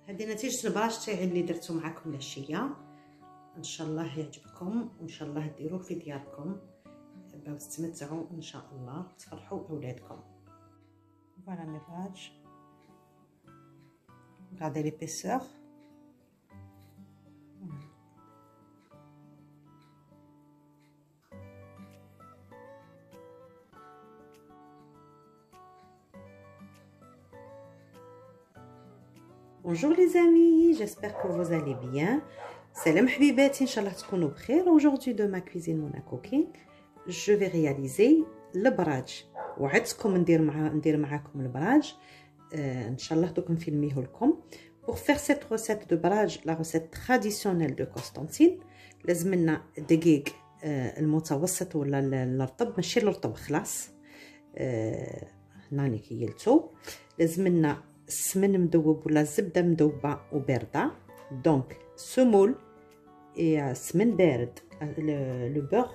هذه نتيجة البراش تاعي اللي درتو معكم العشية. ان شاء الله يعجبكم وان شاء الله ديروه في دياركم باش تستمتعوا ان شاء الله تفرحوا اولادكم. Voilà mes pages. Regardez l'épaisseur. Bonjour les amis, j'espère que vous allez bien. Salam حبيباتي, Inch'Allah تكونوا بخير. Aujourd'hui de ma cuisine Monaco King, je vais réaliser le barrage. وعدتكم ندير معاكم البراج. ان شاء الله دوك نفيلميه لكم. Pour faire cette recette de barrage, la recette traditionnelle de Constantine, لازم لنا دقيق المتوسط ولا الرطب, ماشي الرطب خلاص. هناني كيلتو. لازم لنا السمن مذوب ولا الزبده مذوبه وبارده. دونك سمول سمن بارد, لو بور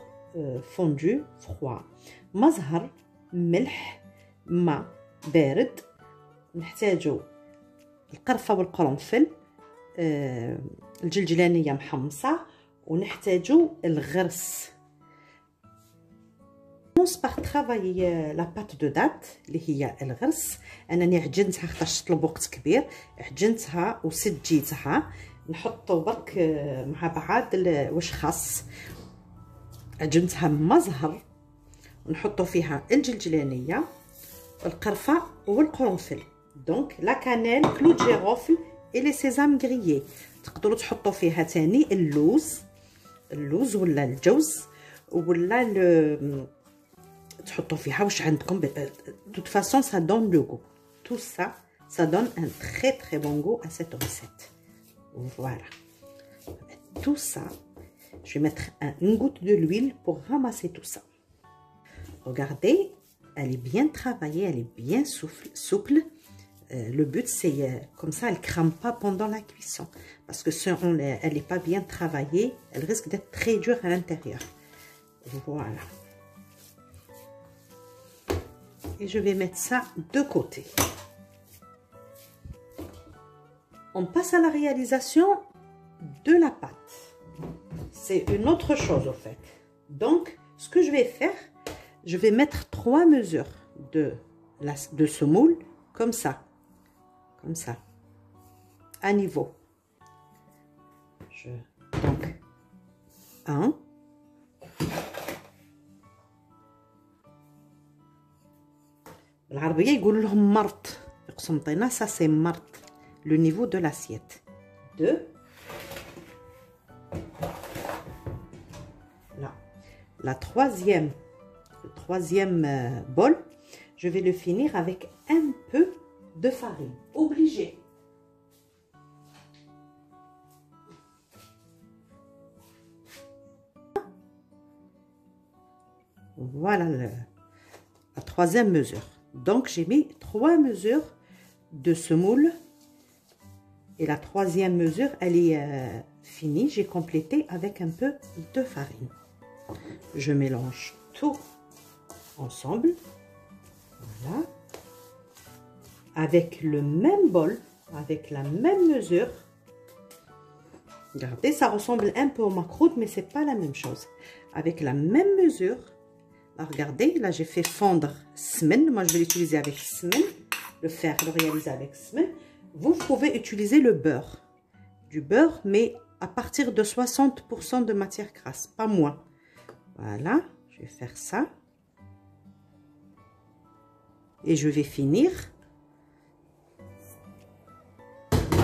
فوندو فخوا, مزهر, ملح, ماء بارد. نحتاجو القرفه والقرنفل, الجلجلانيه محمصه, ونحتاجو الغرس. نونس باغ ترافايي لا بات دو دات اللي هي الغرس. انني عجنتها خاطرش طلب وقت كبير, عجنتها وسجيتها. نحطو برك مع بعض واش خاص. عجنتها مزهر, ونحطو فيها الجلجلانيه, القرفه والقرنفل. دونك لا كانيل, كلو دو جيروفل اي لي سيزام غريي. تقدروا تحطوا فيها تاني اللوز ولا الجوز ولا تحطوا فيها واش عندكم. توت فاصون سا دون لو غو. تو سا دون ان تري تري بون غو ا سيت ريسيت. Voilà. Tout ça, je vais mettre une goutte de l'huile pour ramasser tout ça. Regardez, elle est bien travaillée, elle est bien souple. Le but, c'est comme ça, elle ne crame pas pendant la cuisson. Parce que si elle n'est pas bien travaillée, elle risque d'être très dure à l'intérieur. Voilà. Et je vais mettre ça de côté. On passe à la réalisation de la pâte. C'est une autre chose au fait. Donc, ce que je vais faire, je vais mettre 3 mesures de semoule comme ça, à niveau. Donc, 1, بالعربية يقولوا لهم مرط في قسنطينة, ça c'est مرط. Le niveau de l'assiette. 2. Là. Le troisième bol, je vais le finir avec un peu de farine. Obligé. Voilà la troisième mesure. Donc, j'ai mis 3 mesures de semoule. Et la troisième mesure, elle est finie. J'ai complété avec un peu de farine. Je mélange tout ensemble. Voilà. Avec le même bol, avec la même mesure. Regardez, ça ressemble un peu au macroute, mais c'est pas la même chose. Avec la même mesure. Là, regardez, là j'ai fait fondre semaine. Moi, je vais l'utiliser avec semaine. Le réaliser avec semaine. Vous pouvez utiliser le beurre, du beurre, mais à partir de 60% de matière grasse, pas moins. Voilà, je vais faire ça. Et je vais finir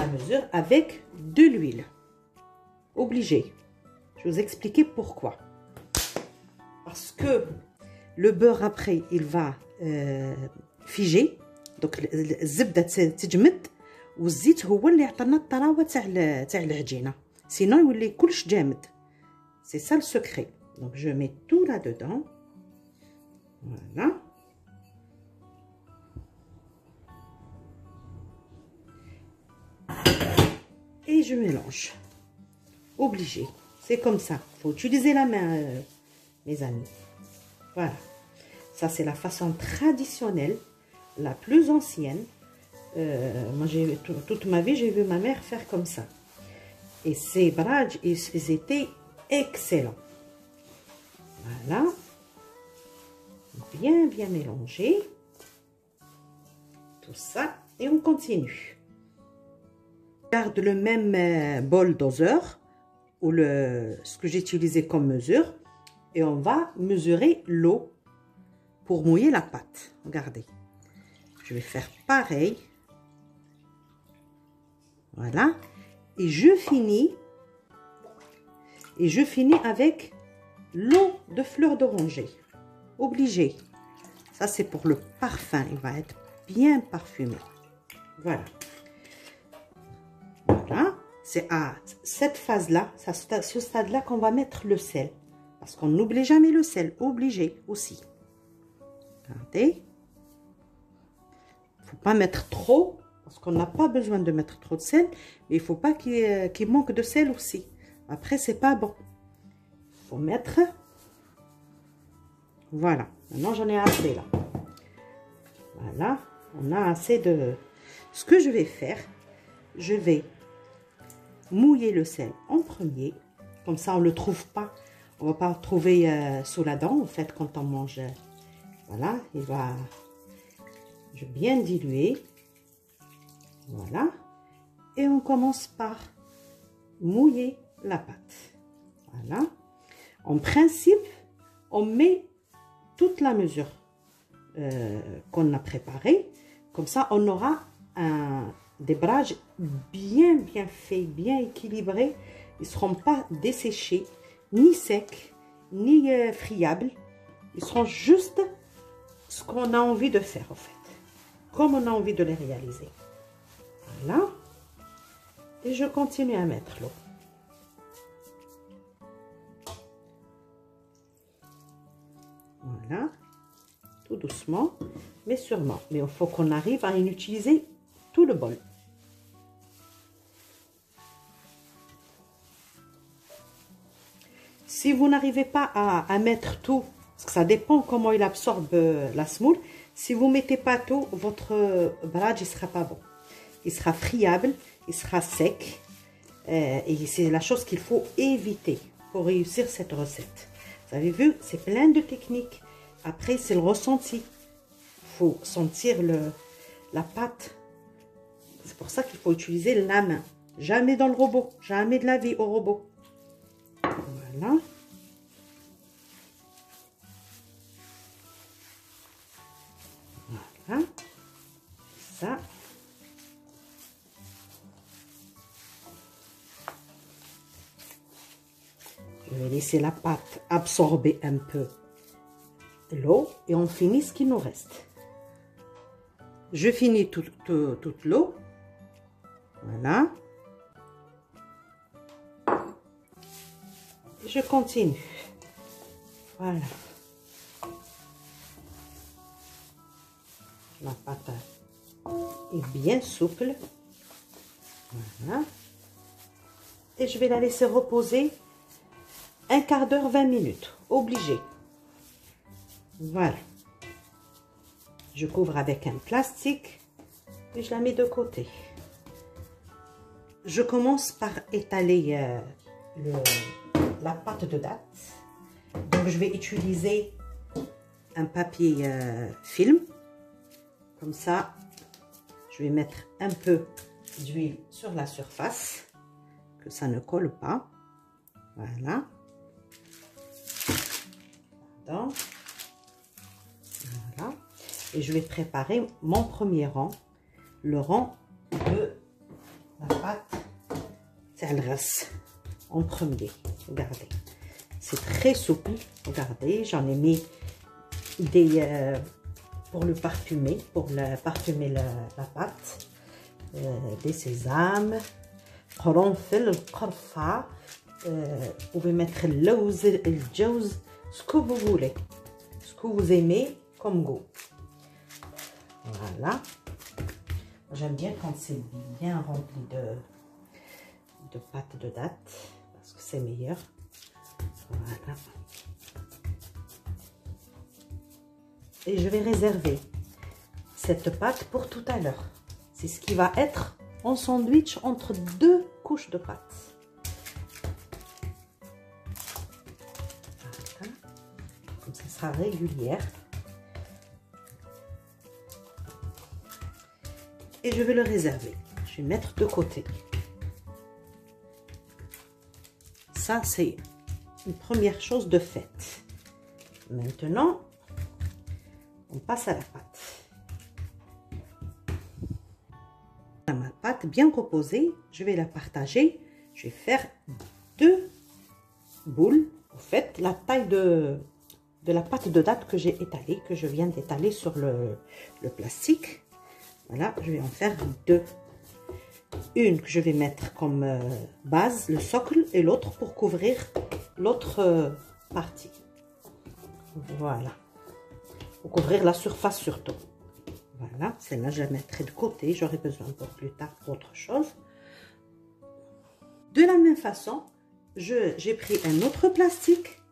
à mesure avec de l'huile. Obligé. Je vais vous expliquer pourquoi. Parce que le beurre, après, il va figer. Donc, الزبدة تجمد. والزيت هو اللي عطانا الطراوه تاع العجينه, سينو يولي كلش جامد. سي سا لو سكري. دونك جو مي تو لا دودون. فوالا. Et je mélange. Obligé. C'est comme ça. Il faut utiliser la main, mes amis. Voilà. Ça, c'est la façon traditionnelle, la plus ancienne. Moi, toute ma vie, j'ai vu ma mère faire comme ça. Et ces bradges, ils étaient excellents. Voilà. Bien, bien mélanger. Tout ça. Et on continue. On garde le même bol doseur, ou ce que j'ai utilisé comme mesure. Et on va mesurer l'eau pour mouiller la pâte. Regardez. Je vais faire pareil. Voilà. Et je finis avec l'eau de fleur d'oranger. Obligé. Ça, c'est pour le parfum. Il va être bien parfumé. Voilà. Voilà. C'est à cette phase-là, ce stade-là qu'on va mettre le sel. Parce qu'on n'oublie jamais le sel. Obligé aussi. Regardez. Il ne faut pas mettre trop. Parce qu'on n'a pas besoin de mettre trop de sel. Mais il ne faut pas qu'il manque de sel aussi. Après, c'est pas bon. Il faut mettre... Voilà. Maintenant, j'en ai assez là. Voilà. On a assez de... Ce que je vais faire, je vais mouiller le sel en premier. Comme ça, on ne le trouve pas. On ne va pas le trouver sous la dent, en fait, quand on mange. Voilà. Il va... Je vais bien diluer. Voilà. Et on commence par mouiller la pâte. Voilà. En principe, on met toute la mesure qu'on a préparée. Comme ça, on aura des bradges bien faits, bien équilibrés. Ils ne seront pas desséchés, ni secs, ni friables. Ils seront juste ce qu'on a envie de faire, en fait. Comme on a envie de les réaliser. Voilà. Et je continue à mettre l'eau. Voilà. Tout doucement, mais sûrement. Mais il faut qu'on arrive à en utiliser tout le bol. Si vous n'arrivez pas à mettre tout, parce que ça dépend comment il absorbe la semoule, si vous ne mettez pas tout, votre bradge ne sera pas bon. Il sera friable, il sera sec. Et c'est la chose qu'il faut éviter pour réussir cette recette. Vous avez vu, c'est plein de techniques. Après, c'est le ressenti. Il faut sentir la pâte. C'est pour ça qu'il faut utiliser la main. Jamais dans le robot. Jamais de la vie au robot. Voilà. Voilà. Ça. Je vais laisser la pâte absorber un peu l'eau et on finit ce qu'il nous reste. Je finis toute l'eau. Voilà. Et je continue. Voilà. La pâte est bien souple. Voilà. Et je vais la laisser reposer un quart d'heure, 20 minutes. Obligé. Voilà. Je couvre avec un plastique et je la mets de côté. Je commence par étaler la pâte de date. Donc, je vais utiliser un papier film. Comme ça, je vais mettre un peu d'huile sur la surface, que ça ne colle pas. Voilà. Pardon. Voilà. Et je vais préparer mon premier rang, le rang de la pâte الغرس en premier. Regardez, c'est très souple. Regardez, j'en ai mis des pour le parfumer, parfumer la pâte, des sésames, قرنفل, القرفة, vous pouvez mettre اللوز, الجوز, ce que vous voulez, ce que vous aimez comme goût. Voilà. J'aime bien quand c'est bien rempli de pâte de date, parce que c'est meilleur. Voilà. Et je vais réserver cette pâte pour tout à l'heure. C'est ce qui va être en sandwich entre deux couches de pâte. Voilà. Comme ça sera régulière. Et je vais le réserver. Je vais mettre de côté. Ça, c'est une première chose de faite. Maintenant, on passe à la pâte. Ma pâte bien reposée, je vais la partager. Je vais faire 2 boules. En fait, la taille de la pâte de date que j'ai étalée, que je viens d'étaler sur le plastique. Voilà, je vais en faire 2. Une que je vais mettre comme base, le socle, et l'autre pour couvrir l'autre partie. Voilà. Pour couvrir la surface surtout. Voilà, celle-là, je la mettrai de côté. J'aurai besoin pour plus tard pour autre chose. De la même façon, j'ai pris un autre plastique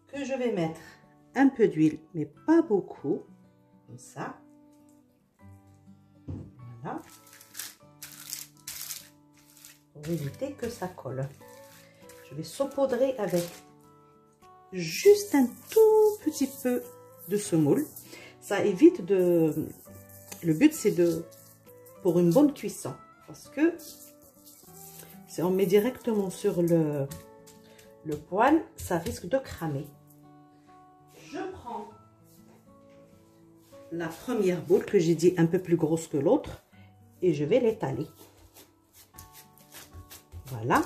que je vais mettre un peu d'huile, mais pas beaucoup. Comme ça. Voilà. Pour éviter que ça colle. Je vais saupoudrer avec juste un tout petit peu de semoule. Ça évite de... Le but, c'est pour une bonne cuisson. Parce que si on met directement sur le poêle, ça risque de cramer. Je prends la première boule que j'ai dit un peu plus grosse que l'autre et je vais l'étaler. Voilà.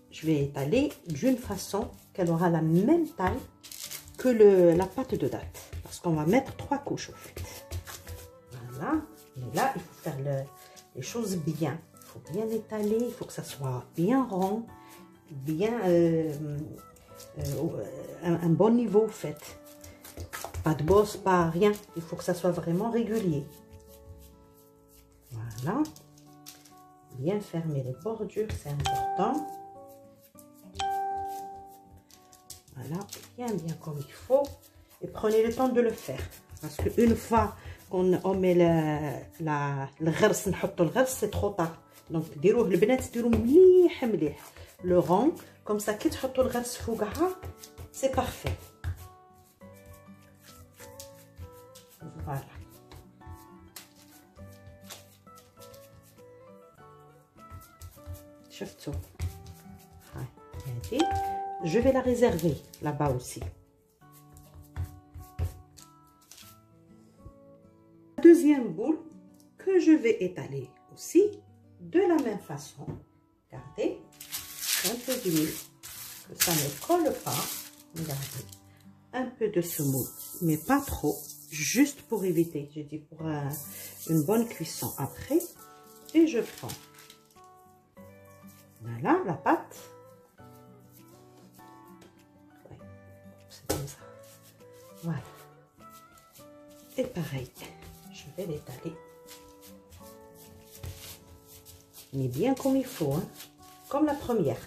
Je vais étaler d'une façon qu'elle aura la même taille que la pâte de date. Parce qu'on va mettre 3 couches au fait. Voilà. Et là, il faut faire les choses bien. Il faut bien étaler. Il faut que ça soit bien rond. Bien... un bon niveau au fait. Pas de bosse, pas rien. Il faut que ça soit vraiment régulier. Voilà. Bien fermer les bordures, c'est important. Voilà, bien comme il faut. Et prenez le temps de le faire. Parce qu'une fois qu'on met le غرس, نحط الغرس, c'est trop tard. Donc, ديروه البنات ديروا مليح مليح. Le rond, comme ça, كي تحطوا الغرس فوقها, c'est parfait. Voilà. شفتوا هاي هذه je vais la réserver là-bas aussi. Deuxième boule que je vais étaler aussi de la même façon. Regardez, un peu d'huile, que ça ne colle pas. Regardez, un peu de semoule, mais pas trop, juste pour éviter, j'ai dit pour une bonne cuisson après. Et je prends, voilà, la pâte. Ouais, c'est comme ça. Voilà. Et pareil, je vais l'étaler. Mais bien comme il faut, hein, comme la première.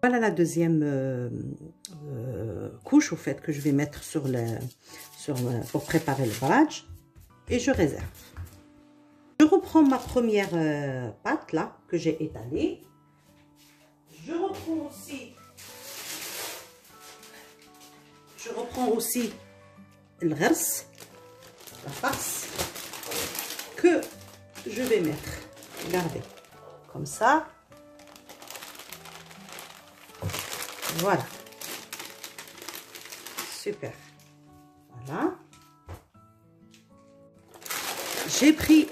Voilà la deuxième couche au fait que je vais mettre pour préparer le barrage. Et je réserve. Je reprends ma première pâte là que j'ai étalée. Je reprends aussi le غرس, la farce que je vais mettre. Regardez, comme ça. Voilà. Super. Voilà. J'ai pris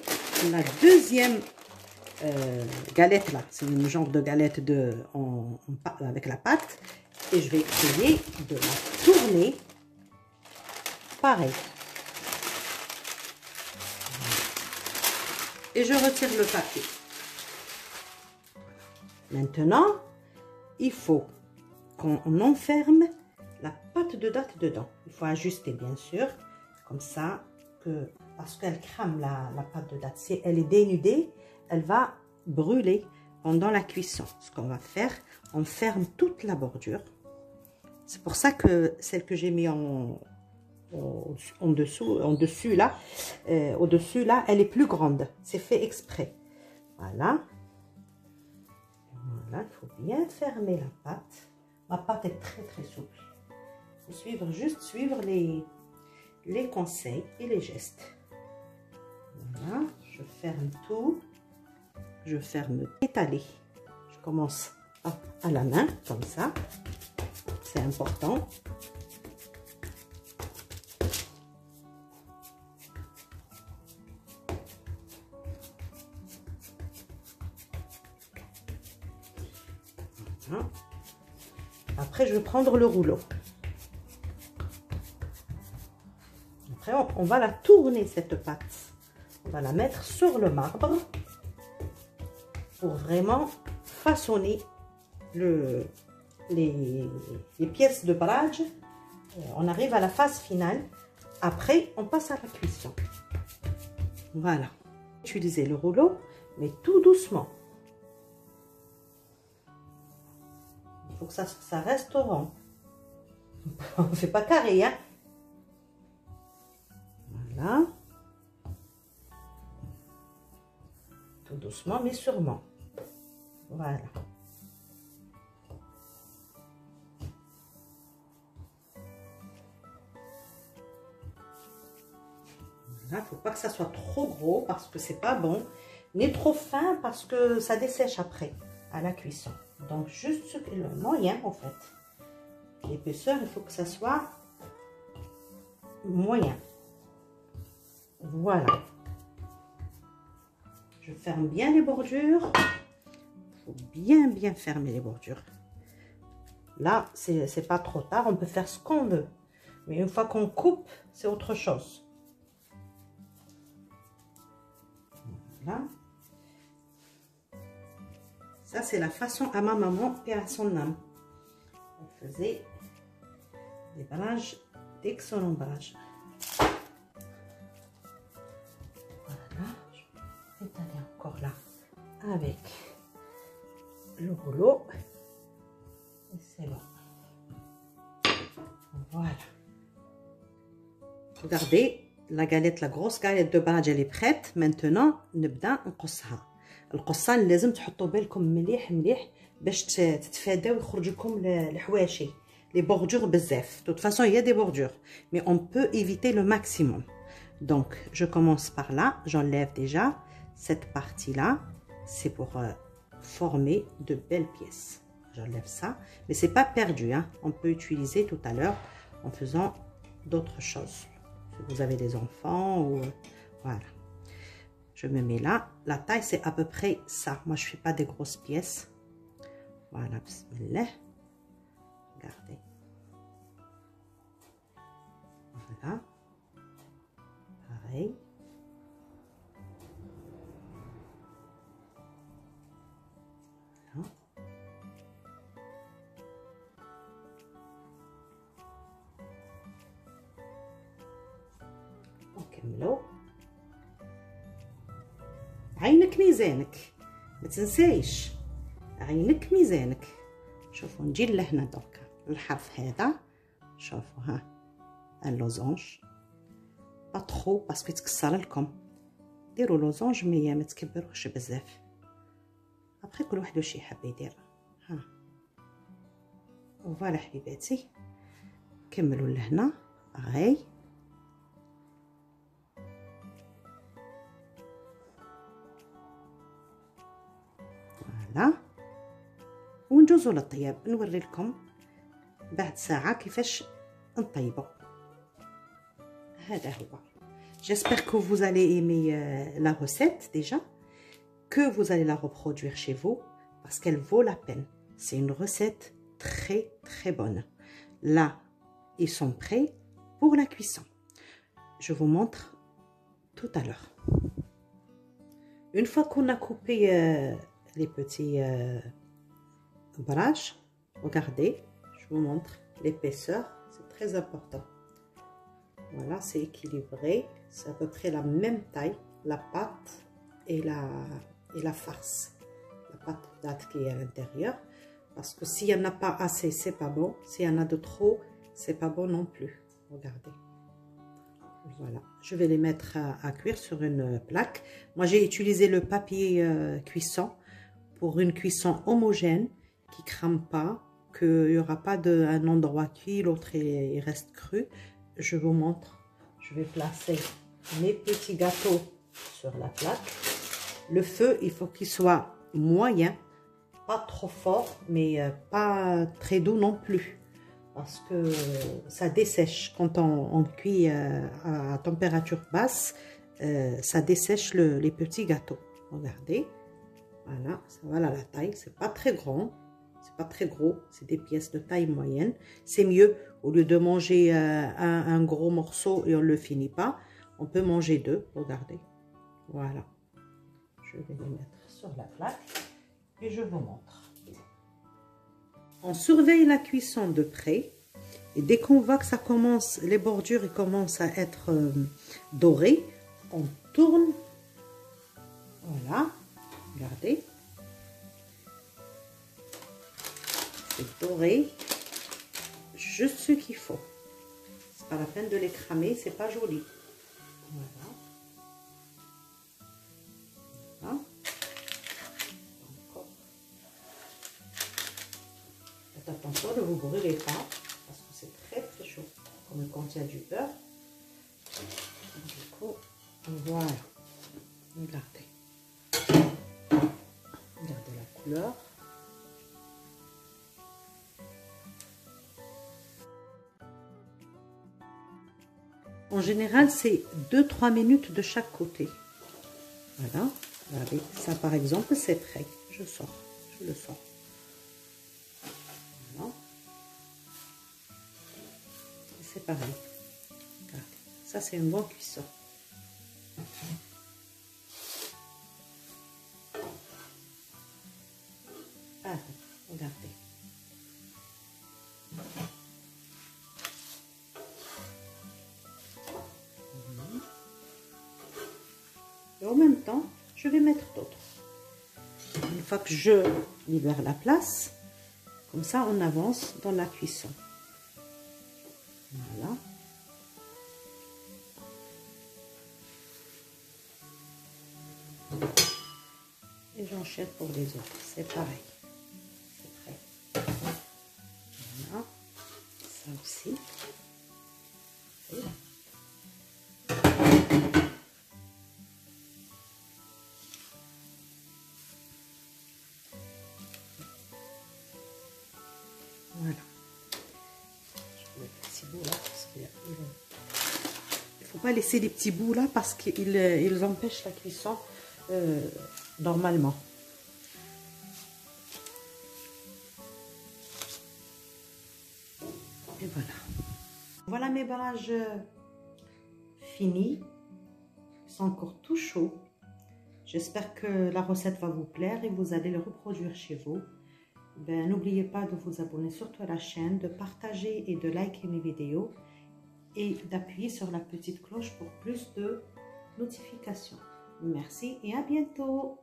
la deuxième galette là. C'est un genre de galette avec la pâte. Et je vais essayer de la tourner. Pareil. Et je retire le papier. Maintenant, il faut qu'on enferme la pâte de date dedans. Il faut ajuster bien sûr, comme ça, parce qu'elle crame la pâte de date. Si elle est dénudée, elle va brûler pendant la cuisson. Ce qu'on va faire, on ferme toute la bordure. C'est pour ça que celle que j'ai mis en dessus là, au-dessus là, elle est plus grande. C'est fait exprès. Voilà. Voilà, il faut bien fermer la pâte. Ma pâte est très très souple. Il faut juste suivre les conseils et les gestes. Voilà, je ferme tout. Je ferme étaler. Je commence à la main, comme ça. C'est important. Voilà. Après, je vais prendre le rouleau. Après, on va la tourner, cette pâte. On va la mettre sur le marbre pour vraiment façonner les pièces de barrage. On arrive à la phase finale. Après, on passe à la cuisson. Voilà. Utilisez le rouleau, mais tout doucement. Il faut que ça reste rond. On ne fait pas carré, hein. Voilà. Tout doucement, mais sûrement. Voilà. Il ne faut pas que ça soit trop gros parce que c'est pas bon, ni trop fin parce que ça dessèche après à la cuisson. Donc juste le moyen en fait. L'épaisseur, il faut que ça soit moyen. Voilà. Je ferme bien les bordures. Il faut bien fermer les bordures. Là, c'est pas trop tard, on peut faire ce qu'on veut. Mais une fois qu'on coupe, c'est autre chose. Voilà. Ça, c'est la façon à ma maman et à son âme. Elle faisait des barrages, d'excellents barrages. Voilà, je vais étaler encore là avec le rouleau. Et c'est bon. Voilà. Regardez. La galette, la grosse galette de barrage, elle est prête. Maintenant, نبدا نقصها. القصان لازم تحطوا بالكم مليح باش تتفاداو يخرج لكم الحواشي les bordures بزاف. De toute façon, il y a des bordures, mais on peut éviter le maximum. Donc, je commence par là. J'enlève déjà cette partie-là. C'est pour former de belles pièces. J'enlève ça, mais c'est pas perdu, hein. On peut utiliser tout à l'heure en faisant d'autres choses. Si vous avez des enfants ou voilà, je me mets là. La taille c'est à peu près ça. Moi je fais pas des grosses pièces. Voilà, bismillah. Regardez. Voilà. Pareil. Voilà. نكملو. عينك ميزانك، ما تنسايش عينك ميزانك. شوفوا نجي لهنا دركا الحرف هذا. شوفوا ها اللوزونج با ترو باسكو يتكسر لكم. ديروا لوزونج مي ما تكبروش بزاف. ابخي كل واحد واش يحب يدير. ها وفوالا حبيباتي، كملوا لهنا هاي. فوالا ونجوزو للطياب. نوري لكم بعد ساعة كيفاش نطيبو. هذا هو. J'espère que vous allez aimer la recette déjà, que vous allez la reproduire chez vous parce qu'elle vaut la peine. C'est une recette très bonne. Là, ils sont prêts pour la cuisson. Je vous montre tout à l'heure. Une fois qu'on a coupé les petits barrages, regardez, je vous montre l'épaisseur, c'est très important. Voilà, c'est équilibré, c'est à peu près la même taille, la pâte et la farce. La pâte de date qui est à l'intérieur, parce que s'il n'y en a pas assez, c'est pas bon. S'il y en a de trop, c'est pas bon non plus. Regardez. Voilà, je vais les mettre à cuire sur une plaque. Moi, j'ai utilisé le papier cuisson pour une cuisson homogène qui ne crame pas, qu'il n'y aura pas un endroit cuit, l'autre il reste cru. Je vous montre. Je vais placer mes petits gâteaux sur la plaque. Le feu, il faut qu'il soit moyen, pas trop fort, mais pas très doux non plus. Parce que ça dessèche. Quand on cuit à température basse, ça dessèche les petits gâteaux. Regardez. Voilà la taille. C'est pas très grand. C'est pas très gros. C'est des pièces de taille moyenne. C'est mieux, au lieu de manger un gros morceau et on ne le finit pas, on peut manger deux. Regardez. Voilà. Je vais les mettre sur la plaque et je vous montre. On surveille la cuisson de près et dès qu'on voit que ça commence, les bordures commencent à être dorées, on tourne. Voilà, regardez. C'est doré, juste ce qu'il faut. C'est pas la peine de les cramer, c'est pas joli. Voilà. Voilà. Encore. Faites attention, ne vous brûlez pas, parce que c'est très chaud, comme quand il y a du beurre. Du coup, voilà. Regardez. Regardez la couleur. En général, c'est 2-3 minutes de chaque côté. Voilà. Regardez, ça par exemple, c'est prêt. Je le sors. Voilà. C'est pareil. Regardez. Ça, c'est une bonne cuisson. Ah, regardez. Et en même temps, je vais mettre d'autres. Une fois que je libère la place, comme ça, on avance dans la cuisson. Voilà. Et j'enchaîne pour les autres. C'est pareil. C'est prêt. Voilà. Ça aussi. Et voilà. Je mets les petits bouts là parce qu'il ne faut pas laisser les petits bouts là parce qu'ils empêchent la cuisson normalement. Et voilà. Voilà mes barrages finis. Ils sont encore tout chauds. J'espère que la recette va vous plaire et vous allez le reproduire chez vous. Ben, n'oubliez pas de vous abonner surtout à la chaîne, de partager et de liker mes vidéos et d'appuyer sur la petite cloche pour plus de notifications. Merci et à bientôt!